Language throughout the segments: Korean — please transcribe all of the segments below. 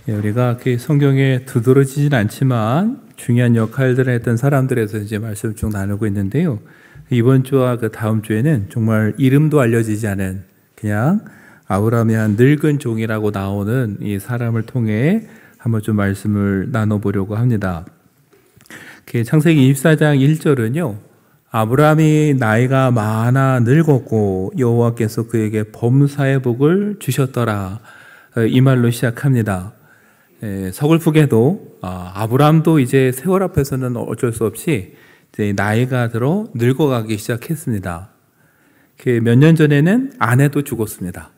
우리가 그 성경에 두드러지진 않지만 중요한 역할들을 했던 사람들에서 이제 말씀을 쭉 나누고 있는데요. 이번 주와 그 다음 주에는 정말 이름도 알려지지 않은 그냥 아브라함의 한 늙은 종이라고 나오는 이 사람을 통해 한번 좀 말씀을 나눠보려고 합니다. 창세기 24장 1절은요. 아브라함이 나이가 많아 늙었고 여호와께서 그에게 범사의 복을 주셨더라. 이 말로 시작합니다. 서글프게도 아브라함도 이제 세월 앞에서는 어쩔 수 없이 이제 나이가 들어 늙어가기 시작했습니다. 몇 년 전에는 아내도 죽었습니다.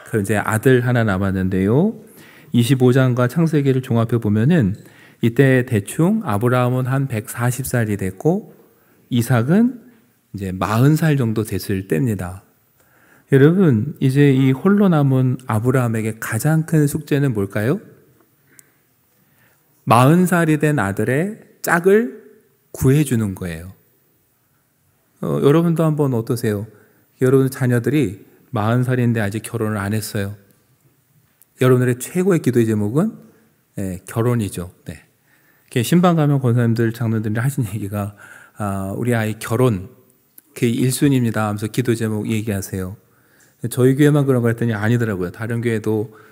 그럼 이제 아들 하나 남았는데요. 25장과 창세기를 종합해 보면은 이때 대충 아브라함은 한 140살이 됐고 이삭은 이제 40살 정도 됐을 때입니다. 여러분, 이제 이 홀로 남은 아브라함에게 가장 큰 숙제는 뭘까요? 40살이 된 아들의 짝을 구해주는 거예요. 여러분도 한번 어떠세요? 여러분 자녀들이 40살인데 아직 결혼을 안 했어요. 여러분들의 최고의 기도의 제목은 결혼이죠. 신방 가면 권사님들, 장로님들이 하신 얘기가 우리 아이 결혼, 그게 1순위입니다 하면서 기도 제목 얘기하세요. 저희 교회만 그런 거 했더니 아니더라고요. 다른 교회도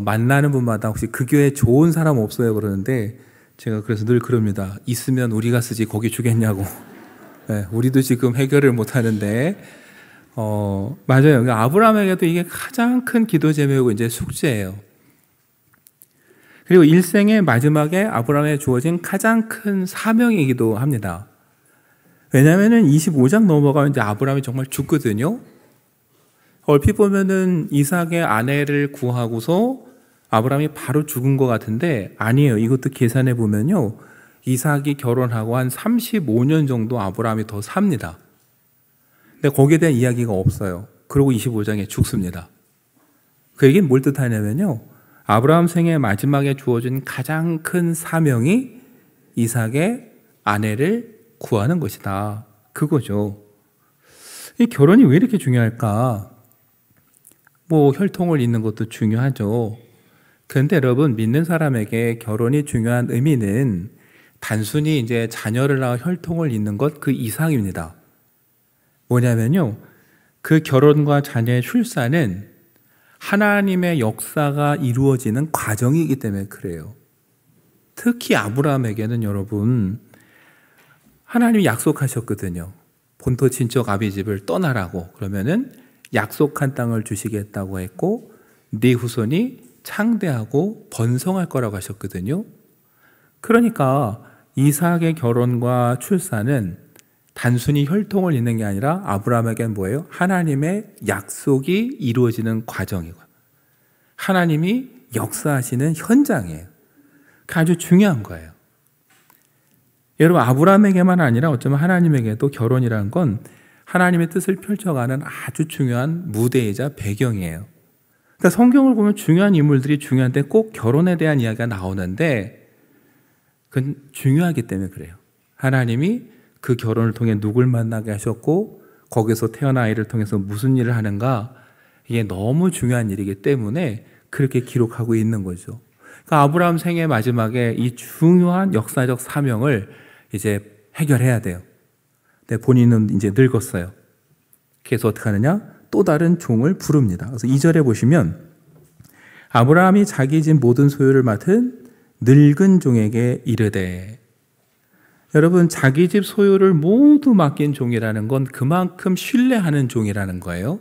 만나는 분마다 혹시 그 교회 좋은 사람 없어요? 그러는데 제가 그래서 늘 그럽니다. 있으면 우리가 쓰지 거기 주겠냐고. 우리도 지금 해결을 못 하는데 맞아요. 아브라함에게도 이게 가장 큰 기도 제목이고 이제 숙제예요. 그리고 일생의 마지막에 아브라함에 주어진 가장 큰 사명이기도 합니다. 왜냐하면은 25장 넘어가면 이제 아브라함이 정말 죽거든요. 얼핏 보면은 이삭의 아내를 구하고서 아브라함이 바로 죽은 것 같은데 아니에요. 이것도 계산해 보면요. 이삭이 결혼하고 한 35년 정도 아브라함이 더 삽니다. 근데 거기에 대한 이야기가 없어요. 그리고 25장에 죽습니다. 그 얘기는 뭘 뜻하냐면요. 아브라함 생의 마지막에 주어진 가장 큰 사명이 이삭의 아내를 구하는 것이다. 그거죠. 이 결혼이 왜 이렇게 중요할까? 혈통을 잇는 것도 중요하죠. 그런데 여러분, 믿는 사람에게 결혼이 중요한 의미는 단순히 이제 자녀를 낳아 혈통을 잇는 것 그 이상입니다. 뭐냐면요. 그 결혼과 자녀의 출산은 하나님의 역사가 이루어지는 과정이기 때문에 그래요. 특히 아브라함에게는 여러분, 하나님이 약속하셨거든요. 본토 친척 아비집을 떠나라고. 그러면은 약속한 땅을 주시겠다고 했고 네 후손이 창대하고 번성할 거라고 하셨거든요. 그러니까 이삭의 결혼과 출산은 단순히 혈통을 잇는 게 아니라 아브라함에게는 뭐예요? 하나님의 약속이 이루어지는 과정이고 하나님이 역사하시는 현장이에요. 아주 중요한 거예요. 여러분, 아브라함에게만 아니라 어쩌면 하나님에게도 결혼이라는 건 하나님의 뜻을 펼쳐가는 아주 중요한 무대이자 배경이에요. 그러니까 성경을 보면 중요한 인물들이 중요한데 꼭 결혼에 대한 이야기가 나오는데 그건 중요하기 때문에 그래요. 하나님이 그 결혼을 통해 누굴 만나게 하셨고 거기서 태어난 아이를 통해서 무슨 일을 하는가, 이게 너무 중요한 일이기 때문에 그렇게 기록하고 있는 거죠. 그러니까 아브라함 생의 마지막에 이 중요한 역사적 사명을 이제 해결해야 돼요. 근데 본인은 이제 늙었어요. 그래서 어떻게 하느냐? 또 다른 종을 부릅니다. 그래서 2절에 보시면 아브라함이 자기 집 모든 소유를 맡은 늙은 종에게 이르되, 여러분, 자기 집 소유를 모두 맡긴 종이라는 건 그만큼 신뢰하는 종이라는 거예요.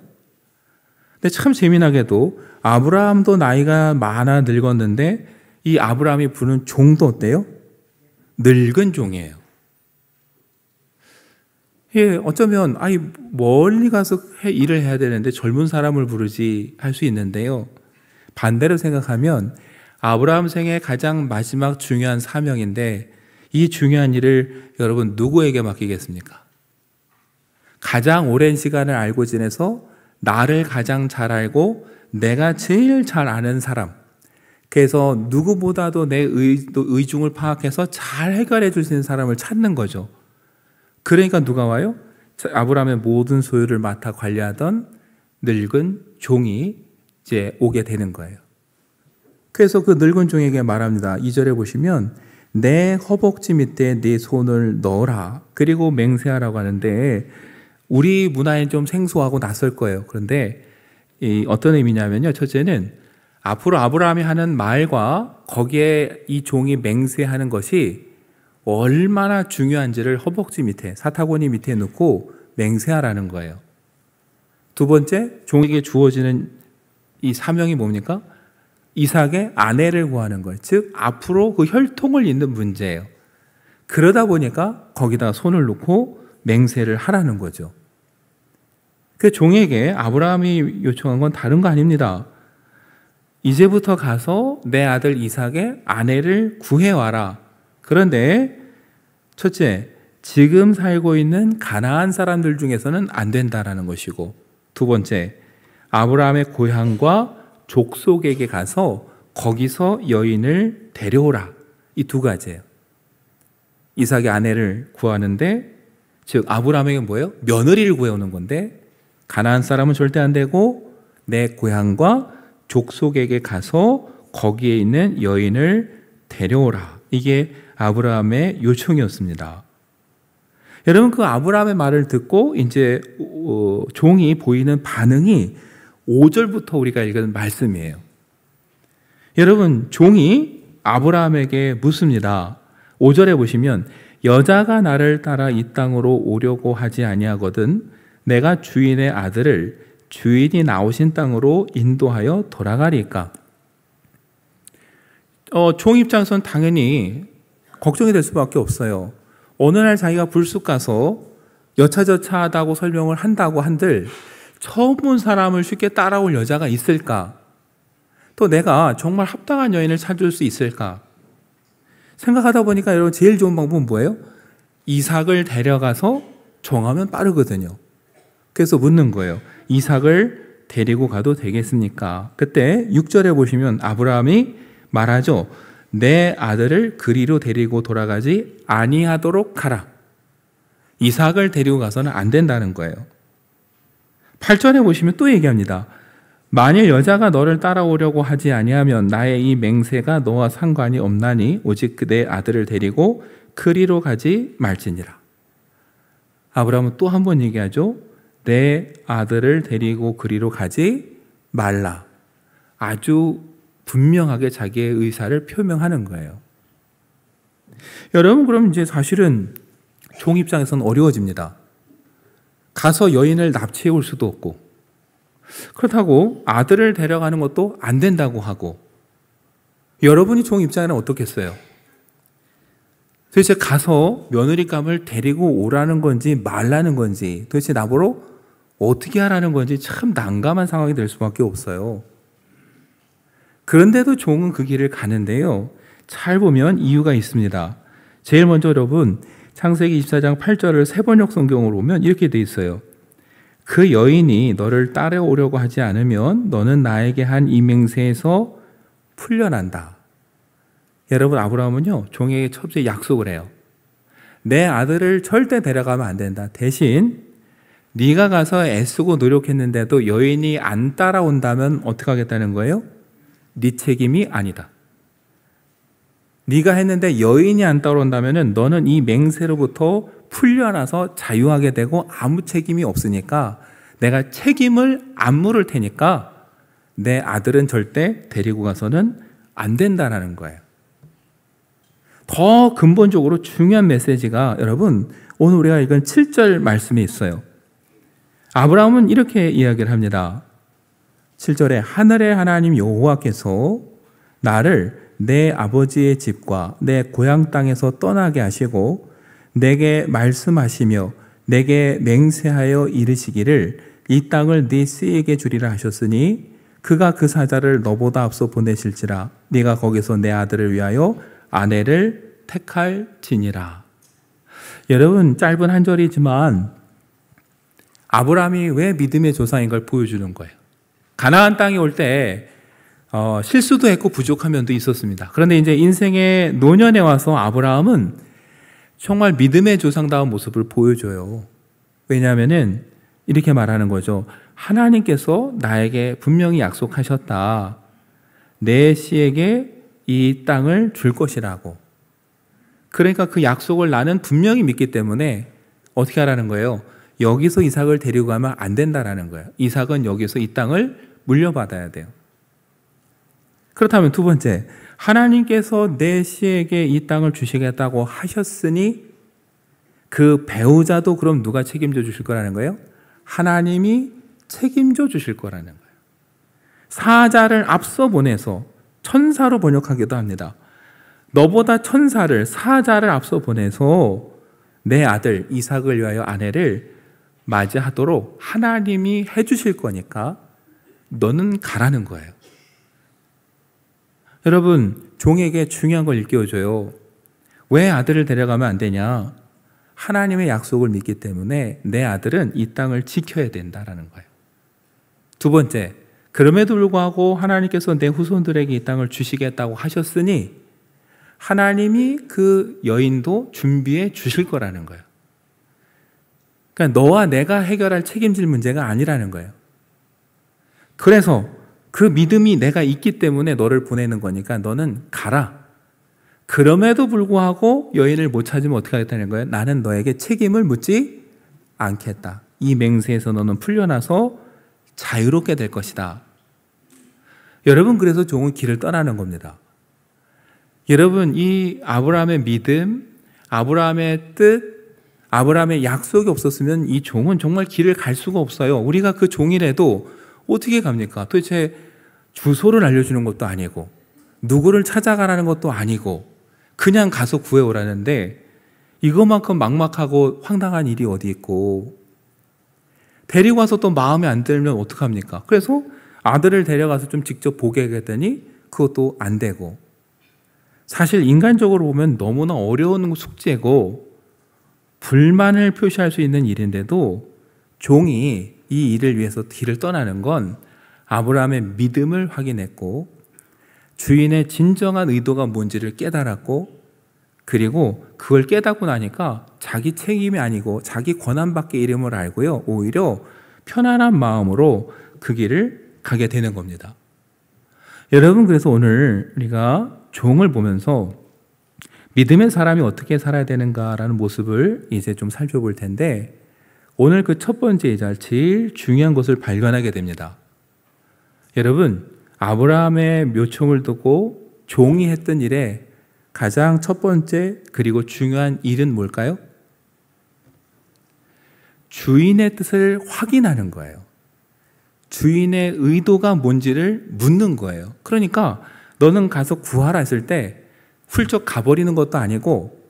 근데 참 재미나게도 아브라함도 나이가 많아 늙었는데 이 아브라함이 부른 종도 어때요? 늙은 종이에요. 어쩌면 멀리 가서 일을 해야 되는데 젊은 사람을 부르지 할 수 있는데요. 반대로 생각하면 아브라함 생의 가장 마지막 중요한 사명인데 이 중요한 일을 여러분 누구에게 맡기겠습니까? 가장 오랜 시간을 알고 지내서 나를 가장 잘 알고 내가 제일 잘 아는 사람, 그래서 누구보다도 내 의중을 파악해서 잘 해결해 줄 수 있는 사람을 찾는 거죠. 그러니까 누가 와요? 아브라함의 모든 소유를 맡아 관리하던 늙은 종이 이제 오게 되는 거예요. 그래서 그 늙은 종에게 말합니다. 2절에 보시면 내 허벅지 밑에 네 손을 넣어라. 그리고 맹세하라고 하는데 우리 문화에 좀 생소하고 낯설 거예요. 그런데 어떤 의미냐면요. 첫째는 앞으로 아브라함이 하는 말과 거기에 이 종이 맹세하는 것이 얼마나 중요한지를 허벅지 밑에, 사타구니 밑에 놓고 맹세하라는 거예요. 두 번째, 종에게 주어지는 이 사명이 뭡니까? 이삭의 아내를 구하는 거예요. 즉, 앞으로 그 혈통을 잇는 문제예요. 그러다 보니까 거기다 손을 놓고 맹세를 하라는 거죠. 그 종에게 아브라함이 요청한 건 다른 거 아닙니다. 이제부터 가서 내 아들 이삭의 아내를 구해와라. 그런데 첫째, 지금 살고 있는 가나안 사람들 중에서는 안 된다라는 것이고, 두 번째, 아브라함의 고향과 족속에게 가서 거기서 여인을 데려오라. 이 두 가지예요. 이삭의 아내를 구하는데, 즉 아브라함에게 뭐예요? 며느리를 구해오는 건데, 가나안 사람은 절대 안 되고 내 고향과 족속에게 가서 거기에 있는 여인을 데려오라. 이게 아브라함의 요청이었습니다. 여러분, 그 아브라함의 말을 듣고 이제 종이 보이는 반응이 5절부터 우리가 읽은 말씀이에요. 여러분, 종이 아브라함에게 묻습니다. 5절에 보시면 여자가 나를 따라 이 땅으로 오려고 하지 아니하거든 내가 주인의 아들을 주인이 나오신 땅으로 인도하여 돌아가리까. 종 입장에서는 당연히 걱정이 될 수밖에 없어요. 어느 날 자기가 불쑥 가서 여차저차하다고 설명을 한다고 한들 처음 본 사람을 쉽게 따라올 여자가 있을까? 또 내가 정말 합당한 여인을 찾을 수 있을까? 생각하다 보니까 여러분 제일 좋은 방법은 뭐예요? 이삭을 데려가서 정하면 빠르거든요. 그래서 묻는 거예요. 이삭을 데리고 가도 되겠습니까? 그때 6절에 보시면 아브라함이 말하죠. 내 아들을 그리로 데리고 돌아가지 아니하도록 하라. 이삭을 데리고 가서는 안 된다는 거예요. 8절에 보시면 또 얘기합니다. 만일 여자가 너를 따라오려고 하지 아니하면 나의 이 맹세가 너와 상관이 없나니 오직 내 아들을 데리고 그리로 가지 말지니라. 아브라함은 또 한 번 얘기하죠. 내 아들을 데리고 그리로 가지 말라. 아주 분명하게 자기의 의사를 표명하는 거예요. 여러분, 그럼 이제 사실은 종 입장에서는 어려워집니다. 가서 여인을 납치해 올 수도 없고, 그렇다고 아들을 데려가는 것도 안 된다고 하고, 여러분이 종 입장에는 어떻겠어요? 도대체 가서 며느리감을 데리고 오라는 건지 말라는 건지 도대체 나보러 어떻게 하라는 건지 참 난감한 상황이 될 수밖에 없어요. 그런데도 종은 그 길을 가는데요. 잘 보면 이유가 있습니다. 제일 먼저 여러분, 창세기 24장 8절을 세번역 성경으로 보면 이렇게 돼 있어요. 그 여인이 너를 따라오려고 하지 않으면 너는 나에게 한 이 맹세에서 풀려난다. 여러분, 아브라함은요, 종에게 첫째 약속을 해요. 내 아들을 절대 데려가면 안 된다. 대신 네가 가서 애쓰고 노력했는데도 여인이 안 따라온다면 어떻게 하겠다는 거예요? 네 책임이 아니다. 네가 했는데 여인이 안 따라온다면 너는 이 맹세로부터 풀려나서 자유하게 되고 아무 책임이 없으니까 내가 책임을 안 물을 테니까 내 아들은 절대 데리고 가서는 안 된다는 거예요. 더 근본적으로 중요한 메시지가 여러분 오늘 우리가 읽은 7절 말씀에 있어요. 아브라함은 이렇게 이야기를 합니다. 7절에 하늘의 하나님 여호와께서 나를 내 아버지의 집과 내 고향 땅에서 떠나게 하시고 내게 말씀하시며 내게 맹세하여 이르시기를 이 땅을 네 씨에게 주리라 하셨으니 그가 그 사자를 너보다 앞서 보내실지라 네가 거기서 내 아들을 위하여 아내를 택할지니라. 여러분, 짧은 한 절이지만 아브라함이 왜 믿음의 조상인 걸 보여주는 거예요. 가나안 땅에 올 때 실수도 했고 부족한 면도 있었습니다. 그런데 이제 인생의 노년에 와서 아브라함은 정말 믿음의 조상다운 모습을 보여줘요. 왜냐하면은 이렇게 말하는 거죠. 하나님께서 나에게 분명히 약속하셨다. 내 씨에게 이 땅을 줄 것이라고. 그러니까 그 약속을 나는 분명히 믿기 때문에 어떻게 하라는 거예요? 여기서 이삭을 데리고 가면 안 된다라는 거예요. 이삭은 여기서 이 땅을 물려받아야 돼요. 그렇다면 두 번째, 하나님께서 내 씨에게 이 땅을 주시겠다고 하셨으니 그 배우자도 그럼 누가 책임져 주실 거라는 거예요? 하나님이 책임져 주실 거라는 거예요. 사자를 앞서 보내서 천사로 번역하기도 합니다. 너보다 천사를, 사자를 앞서 보내서 내 아들 이삭을 위하여 아내를 맞이하도록 하나님이 해주실 거니까 너는 가라는 거예요. 여러분, 종에게 중요한 걸 일깨워줘요. 왜 아들을 데려가면 안 되냐? 하나님의 약속을 믿기 때문에 내 아들은 이 땅을 지켜야 된다라는 거예요. 두 번째, 그럼에도 불구하고 하나님께서 내 후손들에게 이 땅을 주시겠다고 하셨으니 하나님이 그 여인도 준비해 주실 거라는 거예요. 그러니까 너와 내가 해결할 책임질 문제가 아니라는 거예요. 그래서 그 믿음이 내가 있기 때문에 너를 보내는 거니까 너는 가라. 그럼에도 불구하고 여인을 못 찾으면 어떻게 하겠다는 거예요? 나는 너에게 책임을 묻지 않겠다. 이 맹세에서 너는 풀려나서 자유롭게 될 것이다. 여러분, 그래서 종은 길을 떠나는 겁니다. 여러분, 이 아브라함의 믿음, 아브라함의 뜻, 아브라함의 약속이 없었으면 이 종은 정말 길을 갈 수가 없어요. 우리가 그 종이라도 어떻게 갑니까? 도대체 주소를 알려주는 것도 아니고 누구를 찾아가라는 것도 아니고 그냥 가서 구해오라는데 이것만큼 막막하고 황당한 일이 어디 있고, 데리고 와서 또 마음에 안 들면 어떡합니까? 그래서 아들을 데려가서 좀 직접 보게 하겠더니 그것도 안 되고, 사실 인간적으로 보면 너무나 어려운 숙제고 불만을 표시할 수 있는 일인데도 종이 이 일을 위해서 길을 떠나는 건 아브라함의 믿음을 확인했고 주인의 진정한 의도가 뭔지를 깨달았고, 그리고 그걸 깨닫고 나니까 자기 책임이 아니고 자기 권한밖에 이름을 알고요, 오히려 편안한 마음으로 그 길을 가게 되는 겁니다. 여러분, 그래서 오늘 우리가 종을 보면서 믿음의 사람이 어떻게 살아야 되는가라는 모습을 이제 좀 살펴볼 텐데, 오늘 그 첫 번째이자 제일 중요한 것을 발견하게 됩니다. 여러분, 아브라함의 묘청을 두고 종이 했던 일에 가장 첫 번째 그리고 중요한 일은 뭘까요? 주인의 뜻을 확인하는 거예요. 주인의 의도가 뭔지를 묻는 거예요. 그러니까 너는 가서 구하라 했을 때 훌쩍 가버리는 것도 아니고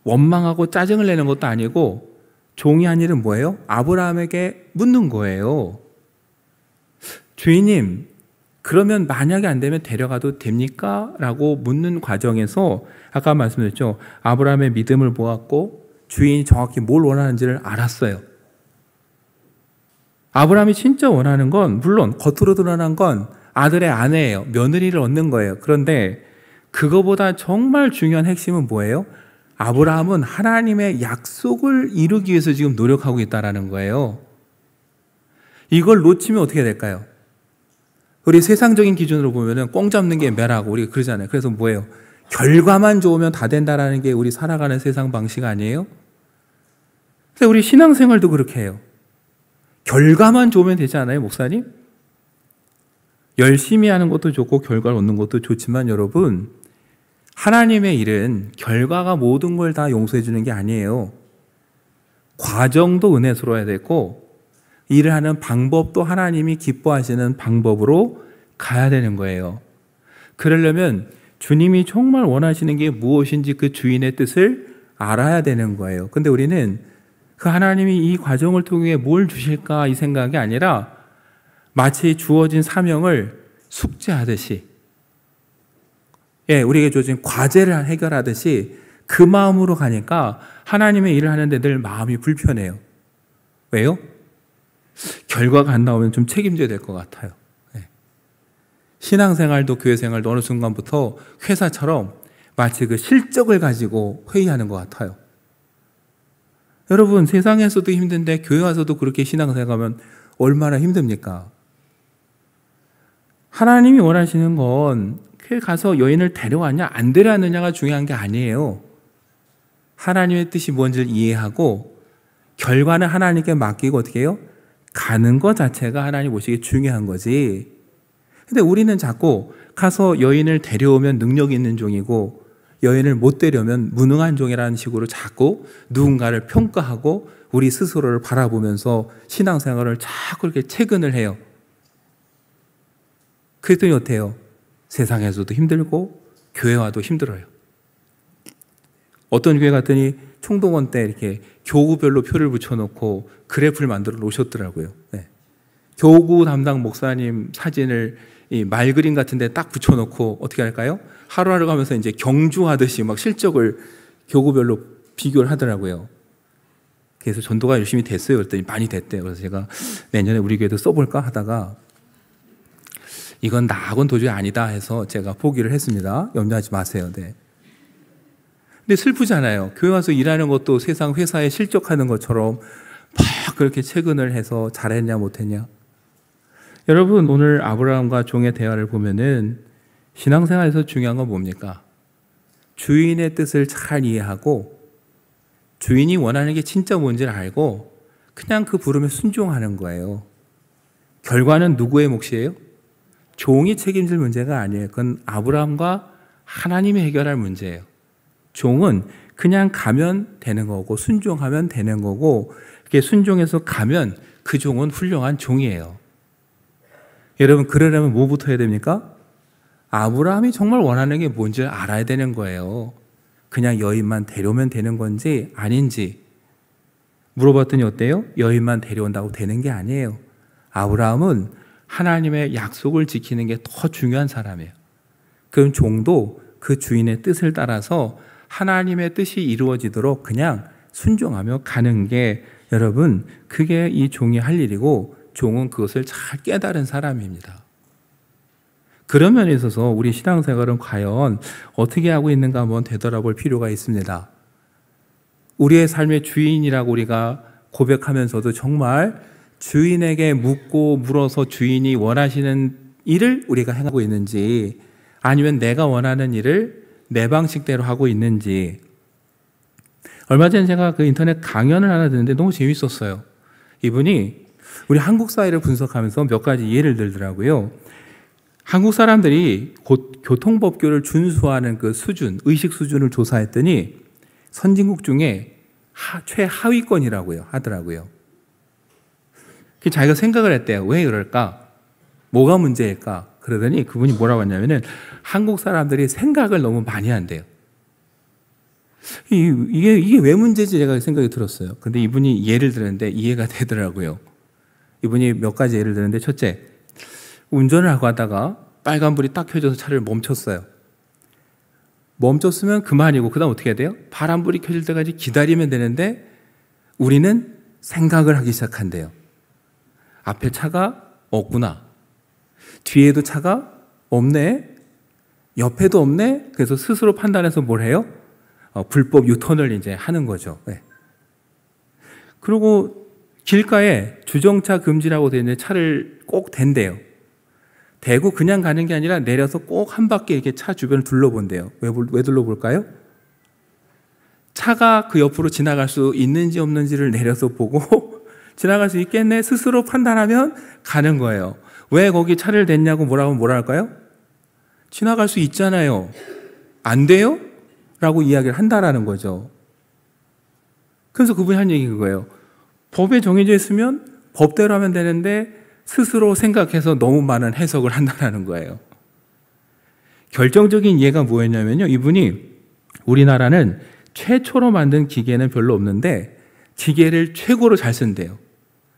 원망하고 짜증을 내는 것도 아니고 종이 한 일은 뭐예요? 아브라함에게 묻는 거예요. 주인님, 그러면 만약에 안 되면 데려가도 됩니까? 라고 묻는 과정에서 아까 말씀드렸죠. 아브라함의 믿음을 보았고 주인이 정확히 뭘 원하는지를 알았어요. 아브라함이 진짜 원하는 건 물론 겉으로 드러난 건 아들의 아내예요. 며느리를 얻는 거예요. 그런데 그거보다 정말 중요한 핵심은 뭐예요? 아브라함은 하나님의 약속을 이루기 위해서 지금 노력하고 있다는 거예요. 이걸 놓치면 어떻게 될까요? 우리 세상적인 기준으로 보면은 꽁 잡는 게 매라고 우리가 그러잖아요. 그래서 뭐예요? 결과만 좋으면 다 된다라는 게 우리 살아가는 세상 방식 아니에요? 근데 우리 신앙생활도 그렇게 해요. 결과만 좋으면 되지 않아요, 목사님? 열심히 하는 것도 좋고 결과를 얻는 것도 좋지만 여러분, 하나님의 일은 결과가 모든 걸 다 용서해 주는 게 아니에요. 과정도 은혜스러워야 되고 일을 하는 방법도 하나님이 기뻐하시는 방법으로 가야 되는 거예요. 그러려면 주님이 정말 원하시는 게 무엇인지 그 주인의 뜻을 알아야 되는 거예요. 근데 우리는 그 하나님이 이 과정을 통해 뭘 주실까 이 생각이 아니라 마치 주어진 사명을 숙제하듯이, 우리에게 주어진 과제를 해결하듯이 그 마음으로 가니까 하나님의 일을 하는데 늘 마음이 불편해요. 왜요? 결과가 안 나오면 좀 책임져야 될 것 같아요. 신앙생활도 교회생활도 어느 순간부터 회사처럼 마치 그 실적을 가지고 회의하는 것 같아요. 여러분, 세상에서도 힘든데 교회 와서도 그렇게 신앙생활하면 얼마나 힘듭니까? 하나님이 원하시는 건 교회 가서 여인을 데려왔냐 안 데려왔느냐가 중요한 게 아니에요. 하나님의 뜻이 뭔지를 이해하고 결과는 하나님께 맡기고 어떻게 해요? 가는 것 자체가 하나님 보시기에 중요한 거지. 근데 우리는 자꾸 가서 여인을 데려오면 능력 있는 종이고 여인을 못 데려오면 무능한 종이라는 식으로 자꾸 누군가를 평가하고 우리 스스로를 바라보면서 신앙생활을 자꾸 이렇게 체근을 해요. 그랬더니 어때요? 세상에서도 힘들고 교회 와도 힘들어요. 어떤 교회 갔더니 총동원 때 이렇게 교구별로 표를 붙여놓고 그래프를 만들어 놓으셨더라고요. 네. 교구 담당 목사님 사진을 이 말그림 같은 데 딱 붙여놓고 어떻게 할까요? 하루하루 가면서 이제 경주하듯이 막 실적을 교구별로 비교를 하더라고요. 그래서 전도가 열심히 됐어요. 그랬더니 많이 됐대요. 그래서 제가 내년에 우리 교회도 써볼까 하다가 이건 나하고는 도저히 아니다 해서 제가 포기를 했습니다. 염려하지 마세요. 네. 근데 슬프잖아요. 교회 와서 일하는 것도 세상 회사에 실적하는 것처럼 막 그렇게 체근을 해서 잘했냐 못했냐. 여러분, 오늘 아브라함과 종의 대화를 보면은 신앙생활에서 중요한 건 뭡니까? 주인의 뜻을 잘 이해하고 주인이 원하는 게 진짜 뭔지를 알고 그냥 그 부름에 순종하는 거예요. 결과는 누구의 몫이에요? 종이 책임질 문제가 아니에요. 그건 아브라함과 하나님이 해결할 문제예요. 종은 그냥 가면 되는 거고 순종하면 되는 거고 그게 순종해서 가면 그 종은 훌륭한 종이에요. 여러분, 그러려면 뭐부터 해야 됩니까? 아브라함이 정말 원하는 게 뭔지 알아야 되는 거예요. 그냥 여인만 데려오면 되는 건지 아닌지 물어봤더니 어때요? 여인만 데려온다고 되는 게 아니에요. 아브라함은 하나님의 약속을 지키는 게 더 중요한 사람이에요. 그럼 종도 그 주인의 뜻을 따라서 하나님의 뜻이 이루어지도록 그냥 순종하며 가는 게 여러분 그게 이 종이 할 일이고 종은 그것을 잘 깨달은 사람입니다. 그런 면에 있어서 우리 신앙생활은 과연 어떻게 하고 있는가 한번 되돌아볼 필요가 있습니다. 우리의 삶의 주인이라고 우리가 고백하면서도 정말 주인에게 묻고 물어서 주인이 원하시는 일을 우리가 행하고 있는지 아니면 내가 원하는 일을 내 방식대로 하고 있는지. 얼마 전에 제가 그 인터넷 강연을 하나 듣는데 너무 재밌었어요. 이분이 우리 한국 사회를 분석하면서 몇 가지 예를 들더라고요. 한국 사람들이 교통법규를 준수하는 그 수준, 의식 수준을 조사했더니 선진국 중에 최하위권이라고요 하더라고요. 자기가 생각을 했대요. 왜 그럴까? 뭐가 문제일까? 그러더니 그분이 뭐라고 했냐면은 한국 사람들이 생각을 너무 많이 한대요. 이게 왜 문제지 제가 생각이 들었어요. 근데 이분이 예를 들었는데 이해가 되더라고요. 이분이 몇 가지 예를 들었는데 첫째, 운전을 하고 하다가 빨간불이 딱 켜져서 차를 멈췄어요. 멈췄으면 그만이고 그 다음 어떻게 해야 돼요? 파란불이 켜질 때까지 기다리면 되는데 우리는 생각을 하기 시작한대요. 앞에 차가 없구나. 뒤에도 차가 없네. 옆에도 없네. 그래서 스스로 판단해서 뭘 해요? 불법 유턴을 이제 하는 거죠. 네. 그리고 길가에 주정차 금지라고 되어 있는데 차를 꼭 댄대요. 대고 그냥 가는 게 아니라 내려서 꼭 한 바퀴 이렇게 차 주변을 둘러본대요. 왜 둘러볼까요? 차가 그 옆으로 지나갈 수 있는지 없는지를 내려서 보고 지나갈 수 있겠네 스스로 판단하면 가는 거예요. 왜 거기 차를 댔냐고 뭐라 할까요? 지나갈 수 있잖아요. 안 돼요? 라고 이야기를 한다라는 거죠. 그래서 그분이 한 얘기 그거예요. 법에 정해져 있으면 법대로 하면 되는데 스스로 생각해서 너무 많은 해석을 한다는 거예요. 결정적인 예가 뭐였냐면요. 이분이 우리나라는 최초로 만든 기계는 별로 없는데 기계를 최고로 잘 쓴대요.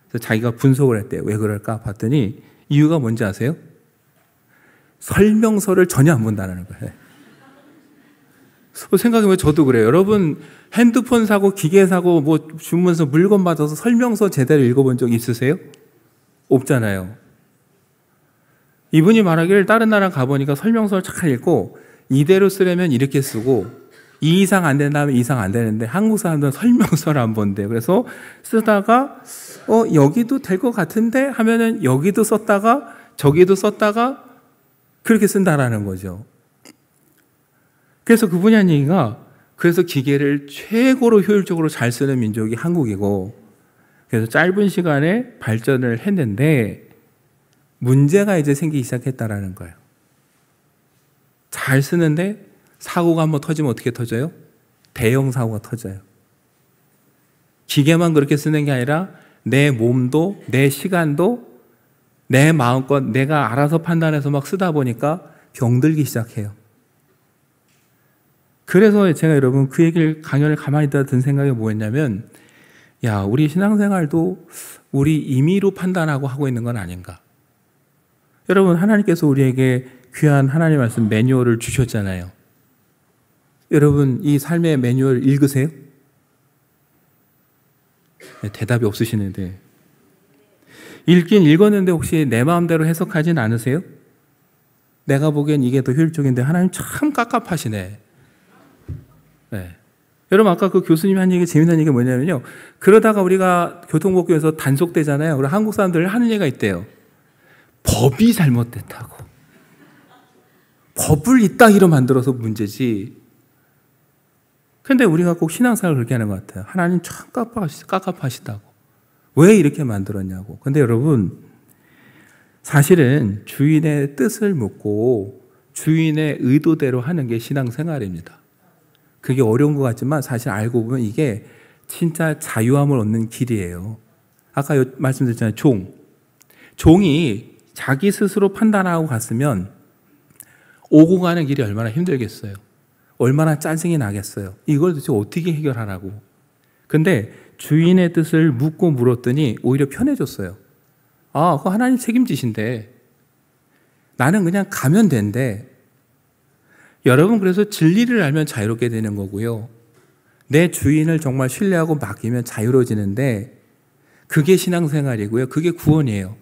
그래서 자기가 분석을 했대요. 왜 그럴까 봤더니 이유가 뭔지 아세요? 설명서를 전혀 안 본다는 거예요. 생각해보면 저도 그래요. 여러분 핸드폰 사고 기계 사고 뭐 주문서 물건 받아서 설명서 제대로 읽어본 적 있으세요? 없잖아요. 이분이 말하기를 다른 나라 가보니까 설명서를 잘 읽고 이대로 쓰려면 이렇게 쓰고 이 이상 안 된다면 이 이상 안 되는데 한국 사람들은 설명서를 안 본대요. 그래서 쓰다가 여기도 될 것 같은데 하면은 여기도 썼다가 저기도 썼다가 그렇게 쓴다라는 거죠. 그래서 그분이 한 얘기가, 그래서 기계를 최고로 효율적으로 잘 쓰는 민족이 한국이고, 그래서 짧은 시간에 발전을 했는데 문제가 이제 생기기 시작했다라는 거예요. 잘 쓰는데 사고가 한번 터지면 어떻게 터져요? 대형 사고가 터져요. 기계만 그렇게 쓰는 게 아니라 내 몸도, 내 시간도, 내 마음껏 내가 알아서 판단해서 막 쓰다 보니까 병들기 시작해요. 그래서 제가 여러분 그 얘기를, 강연을 가만히 듣다 든 생각이 뭐였냐면, 야, 우리 신앙생활도 우리 임의로 판단하고 하고 있는 건 아닌가. 여러분, 하나님께서 우리에게 귀한 하나님의 말씀 매뉴얼을 주셨잖아요. 여러분, 이 삶의 매뉴얼 읽으세요? 네, 대답이 없으시는데. 읽긴 읽었는데 혹시 내 마음대로 해석하진 않으세요? 내가 보기엔 이게 더 효율적인데 하나님 참 깝깝하시네. 네. 여러분, 아까 그 교수님이 한 얘기, 재미난 얘기가 뭐냐면요, 그러다가 우리가 교통법규에서 단속되잖아요. 그리고 한국 사람들 하는 얘기가 있대요. 법이 잘못됐다고. 법을 이따위로 만들어서 문제지. 근데 우리가 꼭 신앙생활을 그렇게 하는 것 같아요. 하나님 참 깝깝하시다고. 왜 이렇게 만들었냐고. 근데 여러분, 사실은 주인의 뜻을 묻고 주인의 의도대로 하는 게 신앙생활입니다. 그게 어려운 것 같지만 사실 알고 보면 이게 진짜 자유함을 얻는 길이에요. 아까 말씀드렸잖아요. 종이 자기 스스로 판단하고 갔으면 오고 가는 길이 얼마나 힘들겠어요. 얼마나 짜증이 나겠어요. 이걸 도대체 어떻게 해결하라고. 근데 주인의 뜻을 묻고 물었더니 오히려 편해졌어요. 아, 그거 하나님 책임지신데 나는 그냥 가면 된대. 여러분, 그래서 진리를 알면 자유롭게 되는 거고요. 내 주인을 정말 신뢰하고 맡기면 자유로워지는데 그게 신앙생활이고요. 그게 구원이에요.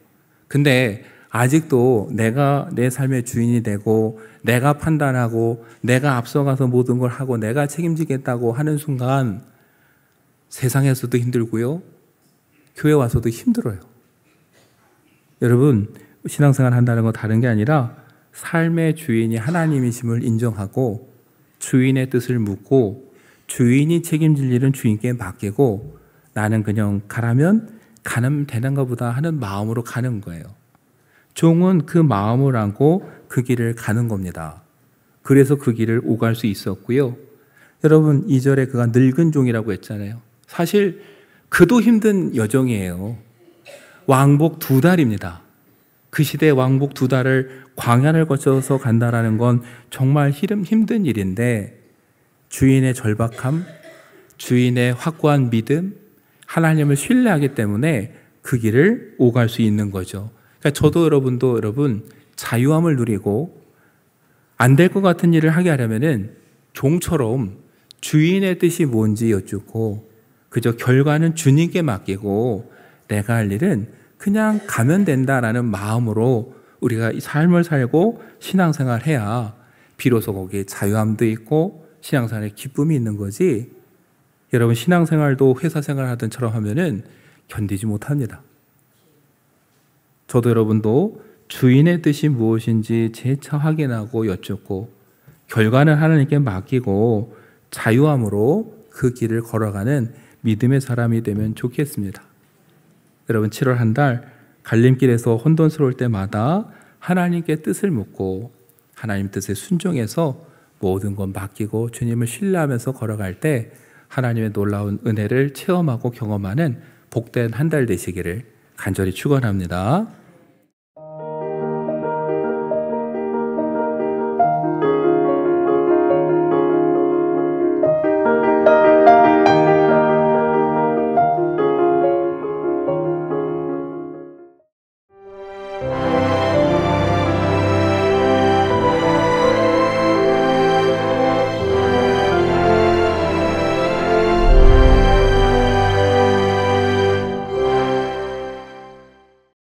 근데 아직도 내가 내 삶의 주인이 되고 내가 판단하고 내가 앞서가서 모든 걸 하고 내가 책임지겠다고 하는 순간 세상에서도 힘들고요. 교회 와서도 힘들어요. 여러분, 신앙생활 한다는 건 다른 게 아니라 삶의 주인이 하나님이심을 인정하고 주인의 뜻을 묻고 주인이 책임질 일은 주인께 맡기고 나는 그냥 가라면 가면 되는가 보다 하는 마음으로 가는 거예요. 종은 그 마음을 안고 그 길을 가는 겁니다. 그래서 그 길을 오갈 수 있었고요. 여러분, 2절에 그가 늙은 종이라고 했잖아요. 사실 그도 힘든 여정이에요. 왕복 2달입니다. 그 시대에 왕복 2달을 광야를 거쳐서 간다라는 건 정말 힘든 일인데 주인의 절박함, 주인의 확고한 믿음, 하나님을 신뢰하기 때문에 그 길을 오갈 수 있는 거죠. 그러니까 저도 여러분도 자유함을 누리고 안 될 것 같은 일을 하게 하려면은 종처럼 주인의 뜻이 뭔지 여쭙고 그저 결과는 주님께 맡기고 내가 할 일은 그냥 가면 된다라는 마음으로 우리가 삶을 살고 신앙생활 해야 비로소 거기에 자유함도 있고 신앙생활에 기쁨이 있는 거지. 여러분, 신앙생활도 회사생활 하던처럼 하면은 견디지 못합니다. 저도 여러분도 주인의 뜻이 무엇인지 재차 확인하고 여쭙고 결과는 하나님께 맡기고 자유함으로 그 길을 걸어가는 믿음의 사람이 되면 좋겠습니다. 여러분, 7월 한 달 갈림길에서 혼돈스러울 때마다 하나님께 뜻을 묻고 하나님 뜻에 순종해서 모든 것 맡기고 주님을 신뢰하면서 걸어갈 때 하나님의 놀라운 은혜를 체험하고 경험하는 복된 한 달 되시기를 간절히 축원합니다.